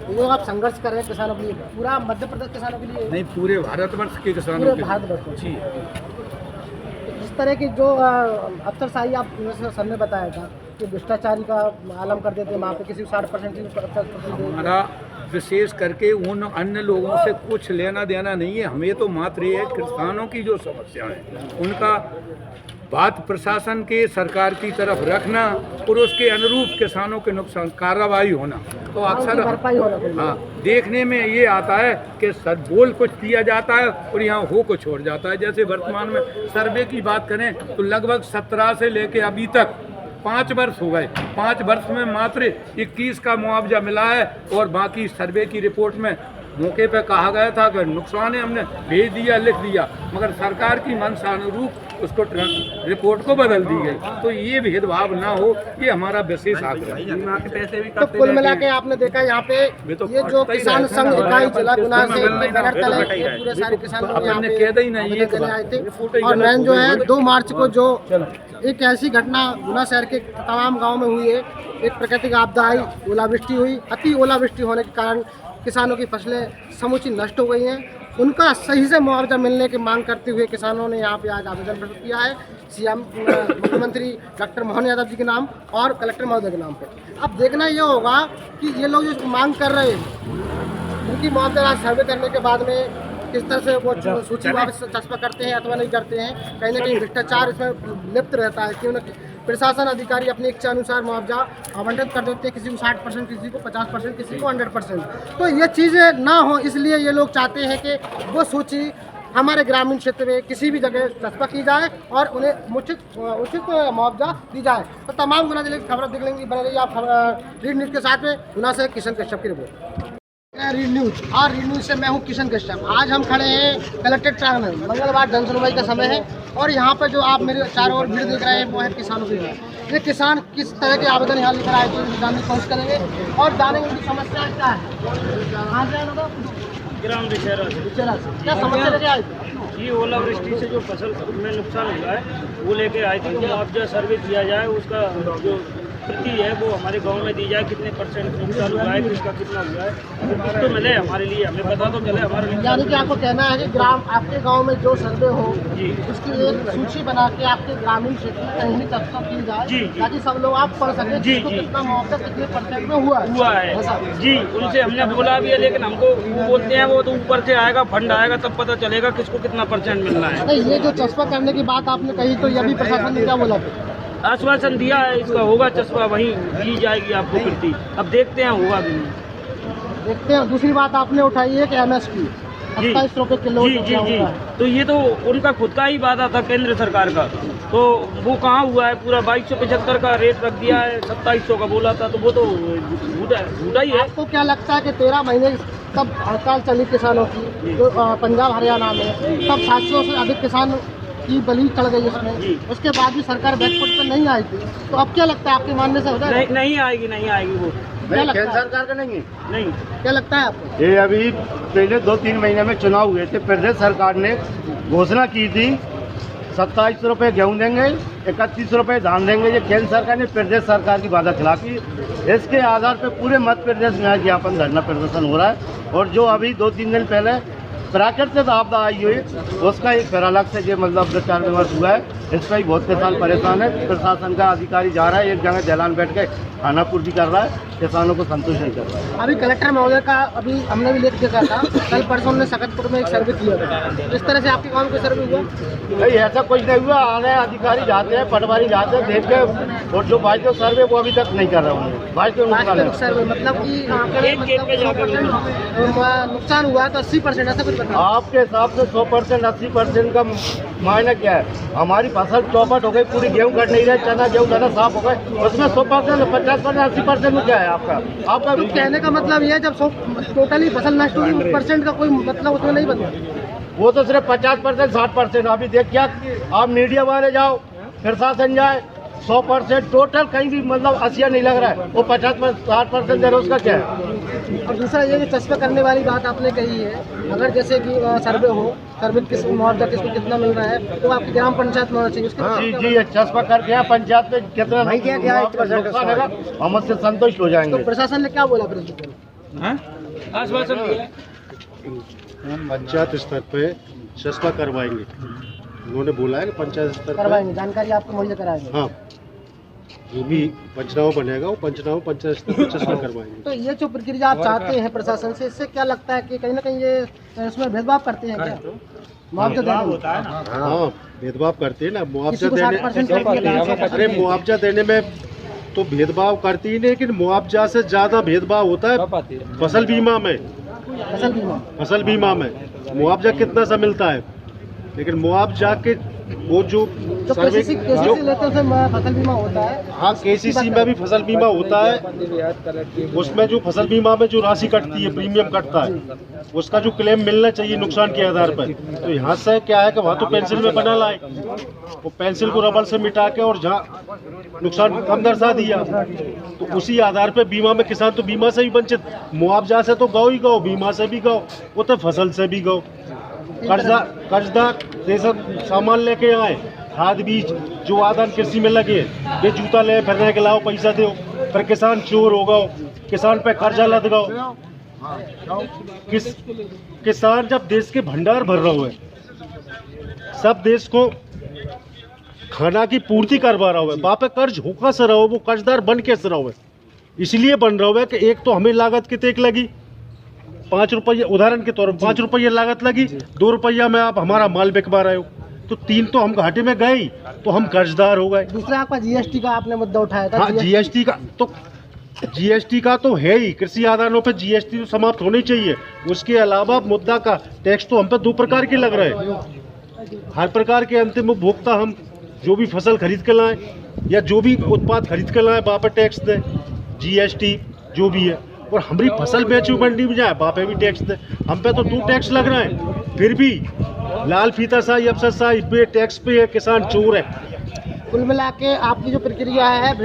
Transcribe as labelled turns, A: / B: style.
A: जो आप संघर्ष कर रहे हैं किसानों के लिए, पूरा मध्य प्रदेश किसानों के लिए
B: नहीं, पूरे भारतवर्ष के किसानों
A: पूरे
B: के लिए।
A: भारतवर्ष
B: जी।
A: इस तरह की जो अफसरशाही आप सर ने बताया था कि भ्रष्टाचारी का आलम कर देते हैं वहाँ पे, किसी को 60% की
B: हमारा विशेष करके उन अन्य लोगों से कुछ लेना देना नहीं है। हमें तो मात्र ये है किसानों की जो समस्या है उनका बात प्रशासन के सरकार की तरफ रखना और उसके अनुरूप किसानों के नुकसान कार्रवाई होना। तो अक्सर हाँ देखने में ये आता है कि सर बोल कुछ दिया जाता है और यहाँ हो कुछ और जाता है। जैसे वर्तमान में सर्वे की बात करें तो लगभग 17 से लेके अभी तक 5 वर्ष हो गए। 5 वर्ष में मात्र 21 का मुआवजा मिला है और बाकी सर्वे की रिपोर्ट में मौके पर कहा गया था कि नुकसान है, हमने भेज दिया, लिख दिया, मगर सरकार की मंशा अनुरूप उसको रिपोर्ट को बदल दी गई। तो ये भेदभाव ना हो, ये हमारा विशेष आग्रह है।
A: तो कुल मिला के आपने देखा यहाँ पे ये जो किसान संघ इकाई जिला गुना से पूरे सारे किसान आए थे। और मैन जो है 2 मार्च को जो एक ऐसी घटना गुना शहर के तमाम गाँव में हुई है, एक प्राकृतिक आपदा आई, ओलावृष्टि हुई, अति ओलावृष्टि होने के कारण किसानों की फसलें समूची नष्ट हो गई हैं। उनका सही से मुआवजा मिलने की मांग करते हुए किसानों ने यहाँ पे आज आवेदन प्रस्तुत किया है सीएम मुख्यमंत्री डॉक्टर मोहन यादव जी के नाम और कलेक्टर महोदय के नाम पे। अब देखना ये होगा कि ये लोग जो मांग कर रहे हैं उनकी मुआवजा सर्वे करने के बाद में किस तरह से वो सूची वापस चस्पा करते हैं अथवा नहीं करते हैं। कहीं ना कहीं भ्रष्टाचार इसमें लिप्त रहता है, क्यों न प्रशासन अधिकारी अपनी इच्छा अनुसार मुआवजा आवंटित कर देते हैं, किसी को 60%, किसी को 50%, किसी को 100%। तो ये चीज़ें ना हो, इसलिए ये लोग चाहते हैं कि वो सूची हमारे ग्रामीण क्षेत्र में किसी भी जगह चस्पा की जाए और उन्हें उचित मुआवजा दी जाए। तो तमाम गुना जिले की खबरें देख लेंगे, बने रहिए आप रीड न्यूज़ के साथ में। गुना से किशन कश्यप की रिपोर्ट, रीड न्यूज और रीड न्यूज से मैं हूं किशन कश्यप। आज हम खड़े हैं कलेक्ट्रेट प्रांगण में, मंगलवार जनसुनवाई का समय है और यहाँ पर जो आप मेरे चारों ओर भीड़ देख रहे हैं वो है किसानों की भीड़। ये किसान किस तरह के आवेदन यहाँ लेकर आए थे जानने की कोशिश करेंगे और जानेंगे उनकी समस्या क्या है। कहाँ से आए लोग?
C: ग्राम रिचेरा से।
A: क्या समस्या लेके आए थे?
C: ये ओलावृष्टि से जो फसल में नुकसान हुआ है वो लेके आए थे कि मुआवजा सर्वे किया जाए, उसका जो प्रति है वो हमारे गांव में दी जाए, कितने % नुकसान हुआ है, किसका कितना हुआ है, कुछ तो मिले हमारे लिए, हमें पता तो चले हमारे लिए।
A: यानी कि आपको कहना है कि ग्राम आपके गांव में जो सर्वे हो
C: जी
A: उसकी एक सूची बना के आपके ग्रामीण क्षेत्र में कहीं भी चर्चा की जाए
C: जी
A: ताकि सब लोग आप पढ़ सकें
C: जी
A: किसको
C: जी
A: कितना मुआवजा कितने % में हुआ
C: है जी। उनसे हमने बोला भी है लेकिन हमको वो बोलते हैं वो तो ऊपर से आएगा, फंड आएगा तब पता चलेगा किसको कितना % मिलना है।
A: नहीं, ये जो चस्पा करने की बात आपने कही तो ये भी प्रशासन ने क्या बोला था?
C: आश्वासन दिया है इसका होगा चस्पा, वहीं दी जाएगी आपको प्रति। अब देखते हैं होगा भी नहीं,
A: देखते हैं। दूसरी बात आपने उठाई है कि MSP 27 रुपये किलो।
C: जी जी जी, तो ये तो उनका खुद का ही वादा था केंद्र सरकार का, तो वो कहाँ हुआ है? पूरा 2275 का रेट रख दिया है, 2700 का बोला था, तो वो तो झूठा ही है।
A: आपको क्या लगता है कि 13 महीने तब हड़ताल चली किसानों की जो पंजाब हरियाणा में, तब 700 से अधिक किसान की बलि चढ़ गई उसमें, उसके बाद भी सरकार बैकफुट पर नहीं आई थी, तो अब क्या लगता है आपके मानने से हो जाए?
C: नहीं आएगी वो।
A: क्या लगता है?
D: सरकार का नहीं है,
C: नहीं
A: क्या लगता है आपको?
D: ये अभी पहले 2-3 महीने में चुनाव हुए थे, प्रदेश सरकार ने घोषणा की थी 27 रुपये गेहूँ देंगे, 31 रुपये धान देंगे। ये केंद्र सरकार ने प्रदेश सरकार की वादा खिलाफी, इसके आधार पर पूरे मध्य प्रदेश में ज्ञापन धरना प्रदर्शन हो रहा है। और जो अभी 2-3 दिन पहले प्राकृतिक आपदा आई हुई उसका एक फिर अलग से ये मतलब विचार विमर्श हुआ है, इस पर ही बहुत किसान परेशान है। प्रशासन का अधिकारी जा रहा है एक जगह जलान बैठ के खाना पूर्ति कर रहा है, किसानों को संतुष्ट नहीं कर रहा है।
A: अभी कलेक्टर महोदय का अभी हमने भी लेख देखा था, कल परसों ने सकतपुर में एक सर्वे किया था, इस तरह से आपके गाँव में सर्वे हुआ?
D: नहीं, ऐसा कुछ नहीं हुआ। आ रहे अधिकारी जाते हैं, पटवारी जाते हैं देख के, और जो वास्तविक सर्वे वो अभी तक नहीं कर रहे होंगे। वास्तविक
A: सर्वे मतलब कि नुकसान हुआ तो 80% ऐसा कुछ बताओ।
D: आपके हिसाब से 100% 80% का मायने क्या है? हमारी फसल चौपट हो गई, पूरी गेहूं कट नहीं रहे, चना गेहूं दाना साफ हो गए, उसमें 100%, 50%, 80% में क्या है आपका
A: तो कहने का मतलब ये है जब टोटली फसल नष्ट हुई % का कोई मतलब उसमें नहीं बनता।
D: वो तो सिर्फ 50%, 60%। अभी देख क्या आप मीडिया वाले जाओ, प्रशासन जाए, 100% टोटल कहीं भी मतलब 80 नहीं लग रहा है, वो 50% 60% दे रहे, उसका क्या है?
A: और दूसरा ये चस्पा करने वाली बात आपने कही है, अगर जैसे कि सर्वे हो, सर्वे किस मुआवजा किसको कितना मिल रहा है तो आपकी ग्राम पंचायत में होना चाहिए उसके।
D: जी, चस्पा करके यहाँ पंचायत में कितना नहीं किया गया, हम उससे संतुष्ट हो जाएंगे।
A: तो प्रशासन ने क्या बोला फिर?
C: आश्वासन दिया है।
E: पंचायत स्तर पे चश्मा करवाएंगे, उन्होंने बोला है कि पंचायत स्तर पर
A: करवाएंगे, जानकारी आपको मुहैया कराएंगे।
E: हाँ, जो भी पंचनामा बनेगा वो पंचनामा पंचायत स्तर पर चश्मा करवाएंगे।
A: तो ये जो प्रक्रिया आप चाहते हैं प्रशासन से, इससे क्या लगता है कि कहीं ना कहीं ये इसमें भेदभाव करते हैं क्या? मुआवजा देने में?
E: हाँ, भेदभाव करते हैं ना, मुआवजा
A: किसी को 60%
E: देने, अरे मुआवजा देने में तो भेदभाव करती ही नहीं, लेकिन मुआवजा से ज्यादा भेदभाव होता है फसल बीमा में। फसल बीमा में मुआवजा कितना सा मिलता है, लेकिन मुआवजा के वो जो सर्वे
A: लेते हैं उसमें फसल बीमा होता है।
E: हाँ, केसीसी में भी फसल बीमा होता है, उसमें जो फसल बीमा में जो राशि कटती है, प्रीमियम कटता है, उसका जो क्लेम मिलना चाहिए नुकसान के आधार पर, तो यहाँ से क्या है कि वहाँ तो पेंसिल में बना लाए, वो पेंसिल को रबड़ से मिटा के और जहाँ नुकसान कम दर्शा दिया, तो उसी आधार पर बीमा में किसान तो बीमा से भी वंचित, मुआवजा से तो गाँव ही गाँव, बीमा से भी गाँव, वो तो फसल से भी गाँव। कर्जदार जैसे सामान लेके आए, खाद बीज जो आदान कृषि में लगे, ये जूता ले फिरने के लाओ, पैसा दो, फिर किसान चोर हो गओ, किसान पे कर्जा लद गओ। किसान जब देश के भंडार भर रहा है, सब देश को खाना की पूर्ति करवा रहा है, वहाँ पे कर्ज होका से रहो, वो कर्जदार बन के से रहो है, इसलिए बन रहा है कि एक तो हमें लागत कितने लगी, 5 रुपये, उदाहरण के तौर पर 5 रुपये लागत लगी, 2 रुपया में आप हमारा माल बिकवा रहे हो, तो 3 तो हम घाटे में गए, तो हम कर्जदार हो गए।
A: दूसरा आपका जीएसटी का आपने मुद्दा उठाया था।
E: हाँ, जीएसटी का तो है ही, कृषि आदानों पे जीएसटी तो समाप्त होनी चाहिए। उसके अलावा मुद्दा का टैक्स तो हम पे 2 प्रकार के लग रहे हैं। हर प्रकार के अंतिम उपभोक्ता हम जो भी फसल खरीद के लाएं या जो भी उत्पाद खरीद के लाएं, वहाँ पर टैक्स दें, जीएसटी जो भी है, और हमारी फसल बेची मंडी में जाए, वहाँ पे भी टैक्स दे। हम पे तो 2 टैक्स लग रहे हैं, फिर भी लाल फीता साई अफसर साई पे टैक्स पे है, किसान चोर है।
A: कुल मिला के आपकी जो प्रक्रिया है